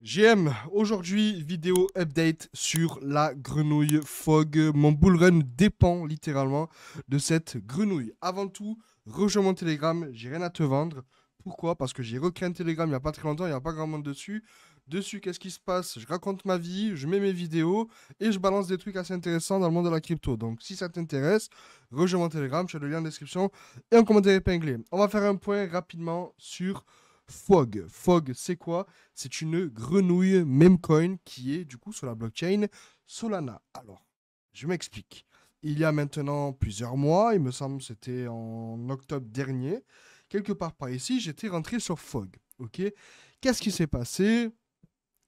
GM, aujourd'hui, vidéo update sur la grenouille Fog. Mon bullrun dépend littéralement de cette grenouille. Avant tout, rejoins mon Telegram, j'ai rien à te vendre. Pourquoi? Parce que j'ai recréé un Telegram il n'y a pas très longtemps, il n'y a pas grand monde dessus. Dessus, qu'est-ce qui se passe? Je raconte ma vie, je mets mes vidéos et je balance des trucs assez intéressants dans le monde de la crypto. Donc, si ça t'intéresse, rejoins mon Telegram, tu as le lien en description et en commentaire épinglé. On va faire un point rapidement sur Fog. Fog, c'est quoi? C'est une grenouille memecoin qui est du coup sur la blockchain Solana. Alors, je m'explique. Il y a maintenant plusieurs mois, il me semble que c'était en octobre dernier, quelque part par ici, j'étais rentré sur Fog. Ok. Qu'est-ce qui s'est passé?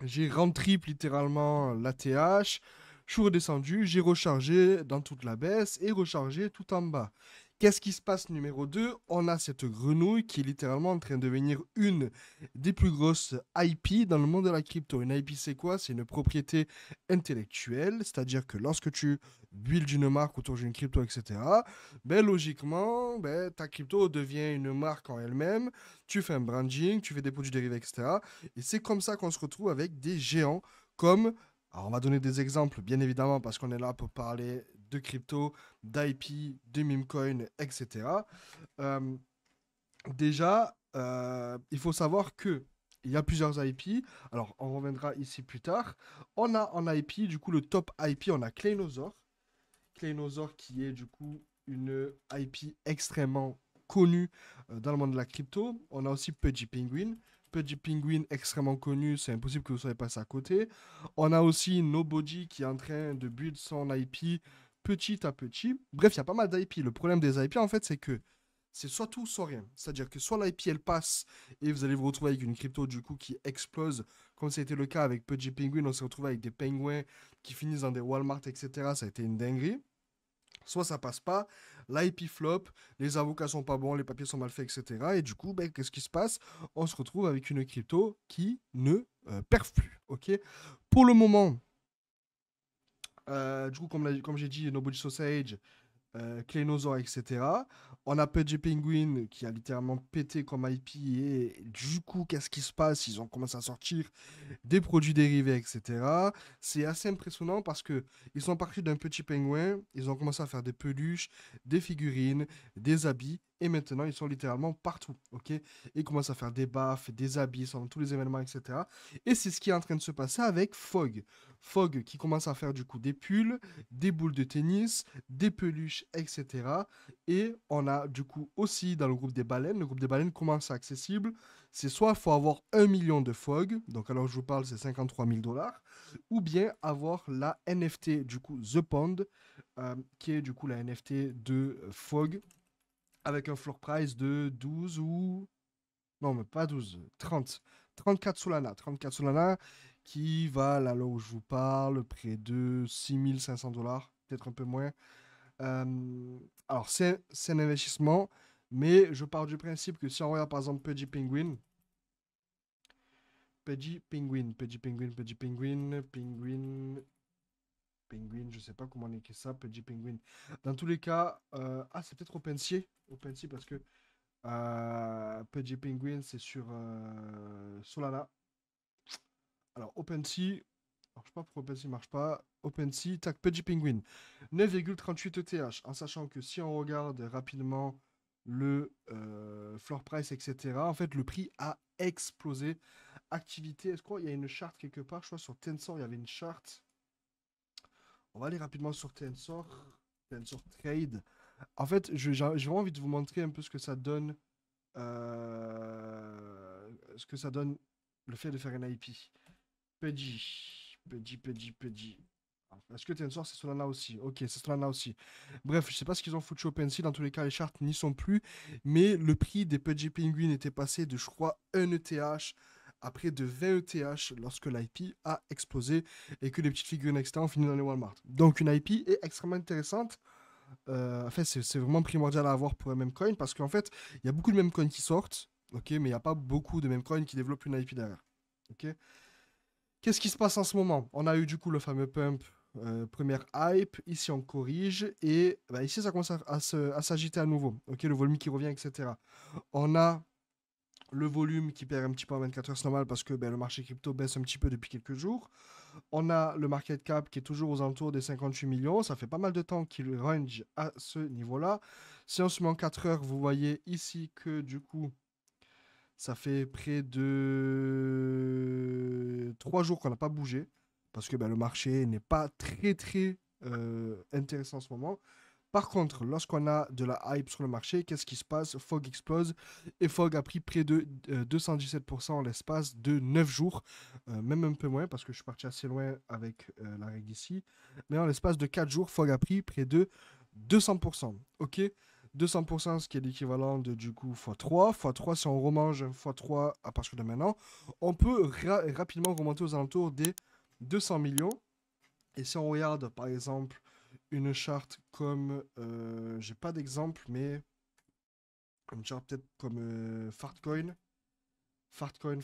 J'ai rentré littéralement l'ATH, je suis redescendu, j'ai rechargé dans toute la baisse et rechargé tout en bas. Qu'est-ce qui se passe numéro 2? On a cette grenouille qui est littéralement en train de devenir une des plus grosses IP dans le monde de la crypto. Une IP, c'est quoi? C'est une propriété intellectuelle, c'est-à-dire que lorsque tu builds une marque autour d'une crypto, etc., ben, logiquement, ben, ta crypto devient une marque en elle-même, tu fais un branding, tu fais des produits dérivés, etc. Et c'est comme ça qu'on se retrouve avec des géants comme... Alors, on va donner des exemples, bien évidemment, parce qu'on est là pour parler de crypto, d'IP, de memecoin, etc. Euh, il faut savoir que il y a plusieurs IP. Alors, on reviendra ici plus tard. On a en IP, du coup, le top IP, on a Claynosaur. Claynosaur qui est, du coup, une IP extrêmement connue dans le monde de la crypto. On a aussi Pudgy Penguin. Pudgy Penguin, extrêmement connu, c'est impossible que vous soyez passé à côté. On a aussi Nobody qui est en train de build son IP petit à petit. Bref, il y a pas mal d'IP. Le problème des IP, en fait, c'est que c'est soit tout, soit rien. C'est-à-dire que soit l'IP elle passe et vous allez vous retrouver avec une crypto du coup qui explose, comme c'était le cas avec Pudgy Penguin, on s'est retrouvé avec des pingouins qui finissent dans des Walmart, etc. Ça a été une dinguerie. Soit ça passe pas, l'IP flop, les avocats sont pas bons, les papiers sont mal faits, etc. Et du coup, ben, qu'est-ce qui se passe? On se retrouve avec une crypto qui ne perf plus. Ok. Pour le moment, du coup, comme j'ai dit, Nobody Sausage, Claynosaur, etc. On a Pudgy Penguin qui a littéralement pété comme IP et du coup, qu'est-ce qui se passe? Ils ont commencé à sortir des produits dérivés, etc. C'est assez impressionnant parce que ils sont partis d'un petit pingouin, ils ont commencé à faire des peluches, des figurines, des habits, et maintenant ils sont littéralement partout, ok? Ils commencent à faire des baffes, des habits, ils sont dans tous les événements, etc. Et c'est ce qui est en train de se passer avec Fog. Fog qui commence à faire du coup des pulls, des boules de tennis, des peluches, etc. Et on a du coup aussi dans le groupe des baleines commence à accessible, c'est soit il faut avoir 1 million de FOG, donc alors je vous parle, c'est 53 000 dollars, ou bien avoir la NFT, du coup, The Pond, qui est du coup la NFT de FOG, avec un floor price de 12 ou... Non, mais pas 12, 30. 34 Solana. 34 Solana qui va, là où je vous parle, près de 6500 dollars, peut-être un peu moins. Alors, c'est un investissement, mais je pars du principe que si on regarde par exemple Pudgy Penguin, Pudgy Penguin, Pudgy Penguin, Pudgy Penguin, Penguin, Penguin, je sais pas comment on écrit ça, Pudgy Penguin. Dans tous les cas, c'est peut-être OpenSea, OpenSea parce que Pudgy Penguin c'est sur Solana. Alors OpenSea, alors, je sais pas pourquoi OpenSea marche pas. OpenSea, tac, Pudgy Penguin, 9,38 ETH, en sachant que si on regarde rapidement le floor price, etc., en fait, le prix a explosé. Activité, est-ce qu'il y a une charte quelque part? Je crois sur Tensor, il y avait une charte. On va aller rapidement sur Tensor. Tensor Trade. En fait, j'ai vraiment envie de vous montrer un peu ce que ça donne. Ce que ça donne le fait de faire un IP. Pudgy. Pudgy, Pudgy, Pudgy. Est-ce que Tensor c'est Solana aussi? Ok, c'est Solana aussi. Bref, je sais pas ce qu'ils ont foutu OpenSea. Dans tous les cas, les charts n'y sont plus. Mais le prix des Pudgy Penguin était passé de, je crois, 1 ETH à près de 20 ETH lorsque l'IP a explosé et que les petites figurines externes ont fini dans les Walmart. Donc, une IP est extrêmement intéressante. En fait, c'est vraiment primordial à avoir pour un meme coin parce qu'en fait, il y a beaucoup de meme coins qui sortent, ok, mais il n'y a pas beaucoup de meme coins qui développent une IP derrière. Ok. Qu'est-ce qui se passe en ce moment? On a eu du coup le fameux pump, première hype. Ici, on corrige. Et bah, ici, ça commence à s'agiter à nouveau. Ok, le volume qui revient, etc. On a Le volume qui perd un petit peu en 24 heures, c'est normal parce que ben, le marché crypto baisse un petit peu depuis quelques jours. On a le market cap qui est toujours aux alentours des 58 millions. Ça fait pas mal de temps qu'il range à ce niveau-là. Si on se met en 4 heures, vous voyez ici que du coup, ça fait près de 3 jours qu'on n'a pas bougé. Parce que ben, le marché n'est pas très intéressant en ce moment. Par contre, lorsqu'on a de la hype sur le marché, qu'est-ce qui se passe? Fogg explose et Fogg a pris près de 217% en l'espace de 9 jours, même un peu moins parce que je suis parti assez loin avec la règle ici. Mais en l'espace de 4 jours, Fogg a pris près de 200%. Ok? 200%, ce qui est l'équivalent de du coup x3. x3, si on remange x3 à partir de maintenant, on peut rapidement remonter aux alentours des 200 millions. Et si on regarde par exemple une charte comme, j'ai pas d'exemple, mais une charte peut-être comme Fartcoin. Fartcoin,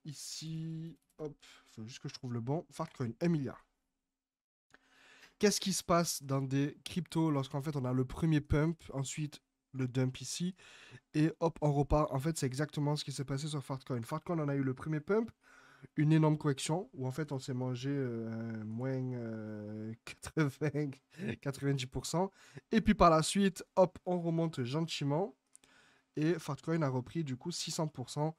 ici, hop, faut juste que je trouve le bon. Fartcoin, 1 milliard. Qu'est-ce qui se passe dans des cryptos lorsqu'en fait on a le premier pump, ensuite le dump ici, et hop, on repart. En fait, c'est exactement ce qui s'est passé sur Fartcoin. Fartcoin, on a eu le premier pump, une énorme correction où en fait on s'est mangé moins 80, 90%. Et puis par la suite, hop, on remonte gentiment. Et Fartcoin a repris du coup 600%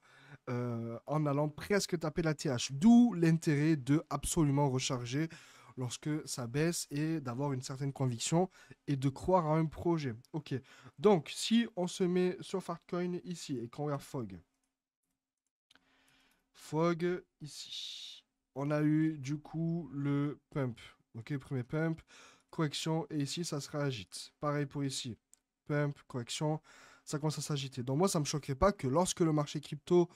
en allant presque taper la TH. D'où l'intérêt de absolument recharger lorsque ça baisse et d'avoir une certaine conviction et de croire à un projet. Ok, donc si on se met sur Fartcoin ici et qu'on regarde Fogg, Fogg ici. On a eu du coup le pump. Ok, premier pump, correction, et ici ça se réagite. Pareil pour ici. Pump, correction, ça commence à s'agiter. Donc moi, ça ne me choquerait pas que lorsque le marché crypto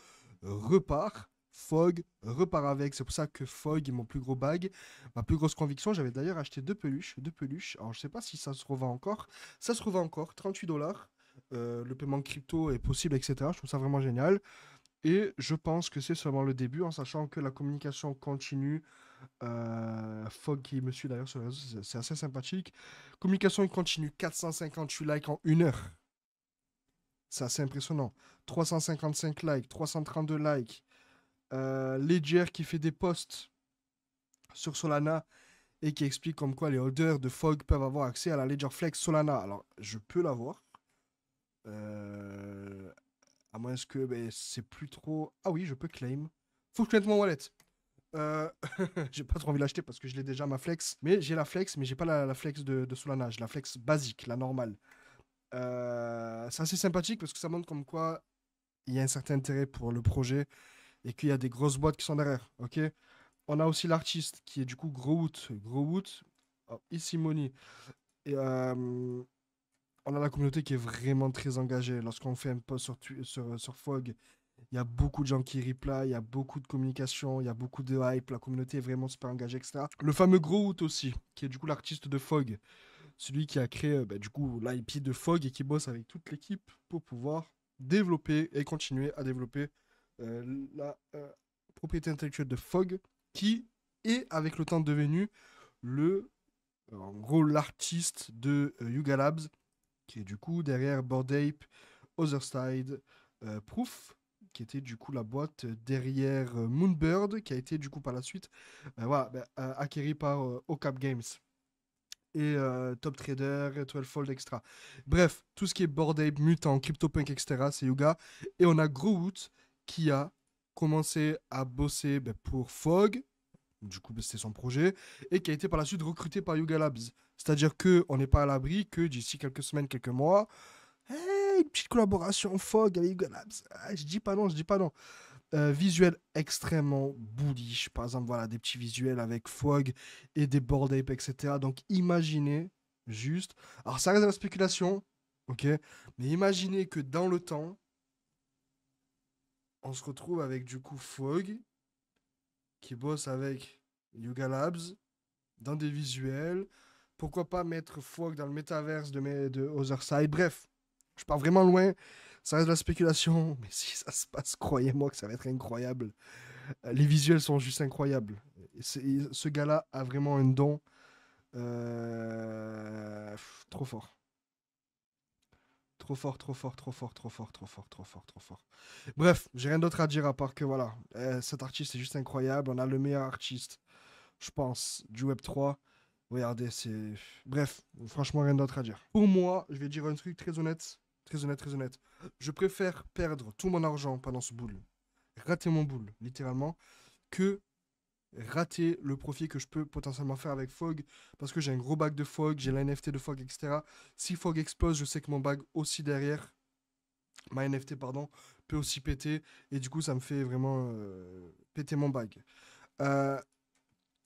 repart, Fogg repart avec. C'est pour ça que Fogg est mon plus gros bag. Ma plus grosse conviction, j'avais d'ailleurs acheté deux peluches. Deux peluches. Alors je sais pas si ça se revend encore. Ça se revend encore, 38 $. Le paiement crypto est possible, etc. Je trouve ça vraiment génial. Et je pense que c'est seulement le début, en sachant que la communication continue. Fogg qui me suit d'ailleurs sur les réseaux, c'est assez sympathique. Communication continue, 458 likes en 1 heure. C'est assez impressionnant. 355 likes, 332 likes. Ledger qui fait des posts sur Solana et qui explique comme quoi les holders de Fogg peuvent avoir accès à la Ledger Flex Solana. Alors, je peux l'avoir. À moins que ben, c'est plus trop. Ah oui, je peux claim. Faut que je mette mon wallet. Euh, j'ai pas trop envie de l'acheter parce que je l'ai déjà ma flex. Mais j'ai la flex, mais j'ai pas la flex de Solana. J'ai la flex basique, la normale. C'est assez sympathique parce que ça montre comme quoi il y a un certain intérêt pour le projet et qu'il y a des grosses boîtes qui sont derrière. Ok. On a aussi l'artiste qui est du coup Growwood. Growwood, oh, Easy Money. Et on a la communauté qui est vraiment très engagée. Lorsqu'on fait un post sur Fogg, il y a beaucoup de gens qui reply, il y a beaucoup de communication, il y a beaucoup de hype, la communauté est vraiment super engagée, etc. Le fameux Growwood aussi, qui est du coup l'artiste de Fogg, celui qui a créé bah, du coup l'IP de Fogg et qui bosse avec toute l'équipe pour pouvoir développer et continuer à développer la propriété intellectuelle de Fogg, qui est avec le temps devenu le, en gros, l'artiste de Yuga Labs, qui est du coup derrière Bored Ape, Otherside, Proof, qui était du coup la boîte derrière Moonbird, qui a été du coup par la suite voilà, acquérie par Ocap Games et Top Trader, 12 Fold Extra. Bref, tout ce qui est Bored Ape, Mutant, CryptoPunk, etc., c'est Yuga. Et on a Growwood qui a commencé à bosser pour Fogg, du coup c'était son projet, et qui a été par la suite recruté par Yuga Labs. C'est-à-dire qu'on n'est pas à l'abri que d'ici quelques semaines, quelques mois, hey, une petite collaboration Fogg avec Yuga Labs. Ah, je dis pas non, je dis pas non. Visuel extrêmement bullish. Par exemple, voilà, des petits visuels avec Fogg et des Bored Ape, etc. Donc, imaginez juste. Alors, ça reste de la spéculation, ok? Mais imaginez que dans le temps, on se retrouve avec du coup Fogg qui bosse avec Yuga Labs dans des visuels. Pourquoi pas mettre Fogg dans le métaverse de Otherside? Bref, je pars vraiment loin. Ça reste de la spéculation, mais si ça se passe, croyez-moi que ça va être incroyable. Les visuels sont juste incroyables. Ce gars-là a vraiment un don trop fort. Trop fort, trop fort, trop fort, trop fort, trop fort, trop fort, trop fort. Bref, j'ai rien d'autre à dire à part que voilà, cet artiste est juste incroyable. On a le meilleur artiste, je pense, du Web3. Regardez, c'est. Bref, franchement, rien d'autre à dire. Pour moi, je vais dire un truc très honnête, très honnête, très honnête. Je préfère perdre tout mon argent pendant ce bull, rater mon bull, littéralement, que rater le profit que je peux potentiellement faire avec Fog, parce que j'ai un gros bag de Fog, j'ai la NFT de Fog, etc. Si Fog explose, je sais que mon bag aussi derrière, ma NFT, pardon, peut aussi péter, et du coup, ça me fait vraiment péter mon bag. Euh,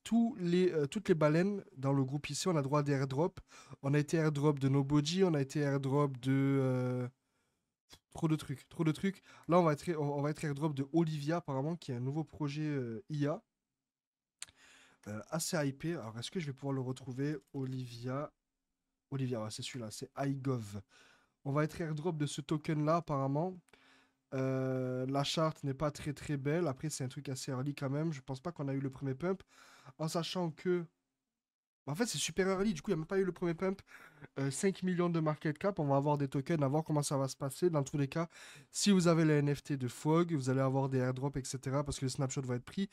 toutes les baleines dans le groupe ici, on a droit à des airdrops. On a été airdrop de Nobody, on a été airdrop de... trop de trucs, trop de trucs. Là, on va être airdrop de Olivia, apparemment, qui est un nouveau projet IA. Assez hypé. Alors, est-ce que je vais pouvoir le retrouver? Olivia. Olivia, ouais, c'est celui-là, c'est iGov. On va être airdrop de ce token-là, apparemment. La charte n'est pas très très belle. Après, c'est un truc assez early quand même. Je pense pas qu'on a eu le premier pump. En sachant que. En fait, c'est super early. Du coup, il n'y a même pas eu le premier pump. 5 millions de market cap. On va avoir des tokens, à voir comment ça va se passer. Dans tous les cas, si vous avez les NFT de Fog, vous allez avoir des airdrops, etc. Parce que le snapshot va être pris.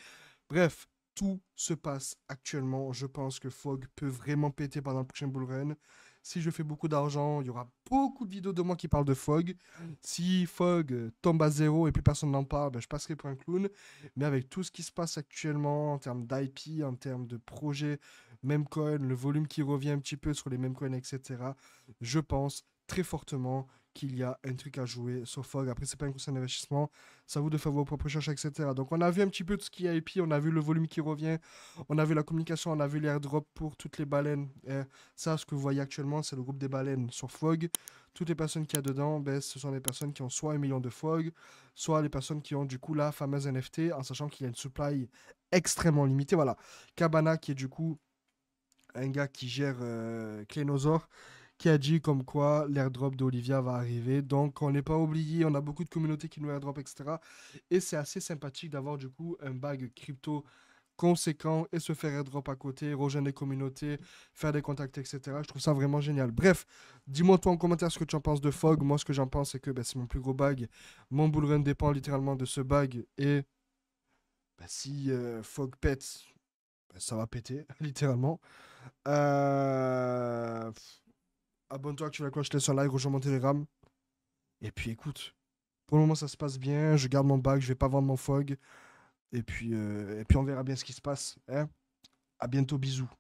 Bref, tout se passe actuellement. Je pense que Fog peut vraiment péter pendant le prochain bull run. Si je fais beaucoup d'argent, il y aura beaucoup de vidéos de moi qui parlent de Fog. Si Fog tombe à zéro et plus personne n'en parle, ben, je passerai pour un clown. Mais avec tout ce qui se passe actuellement en termes d'IP, en termes de projets, même coin, le volume qui revient un petit peu sur les mêmes coins, etc., je pense très fortement qu'il y a un truc à jouer sur Fog. Après, c'est pas un conseil d'investissement. C'est à vous de faire vos propres recherches, etc. Donc, on a vu un petit peu tout ce qui est IP, on a vu le volume qui revient, on a vu la communication, on a vu les airdrops pour toutes les baleines. Et ça, ce que vous voyez actuellement, c'est le groupe des baleines sur Fog. Toutes les personnes qu'il y a dedans, ben, ce sont des personnes qui ont soit 1 million de Fog, soit les personnes qui ont du coup la fameuse NFT, en sachant qu'il y a une supply extrêmement limitée. Voilà. Cabana, qui est du coup un gars qui gère Clénosaur, qui a dit comme quoi l'airdrop d'Olivia va arriver. Donc on n'est pas oublié, on a beaucoup de communautés qui nous airdrop, etc. Et c'est assez sympathique d'avoir du coup un bag crypto conséquent et se faire airdrop à côté, rejoindre les communautés, faire des contacts, etc. Je trouve ça vraiment génial. Bref, dis-moi toi en commentaire ce que tu en penses de Fog. Moi, ce que j'en pense, c'est que ben, c'est mon plus gros bag. Mon bull run dépend littéralement de ce bag. Et ben, si Fog pète, ben, ça va péter, littéralement. Pff, abonne-toi, active la cloche, laisse un like, rejoins mon Telegram. Et puis écoute, pour le moment ça se passe bien, je garde mon bac, je vais pas vendre mon Fog. Et puis on verra bien ce qui se passe. Hein. À bientôt, bisous.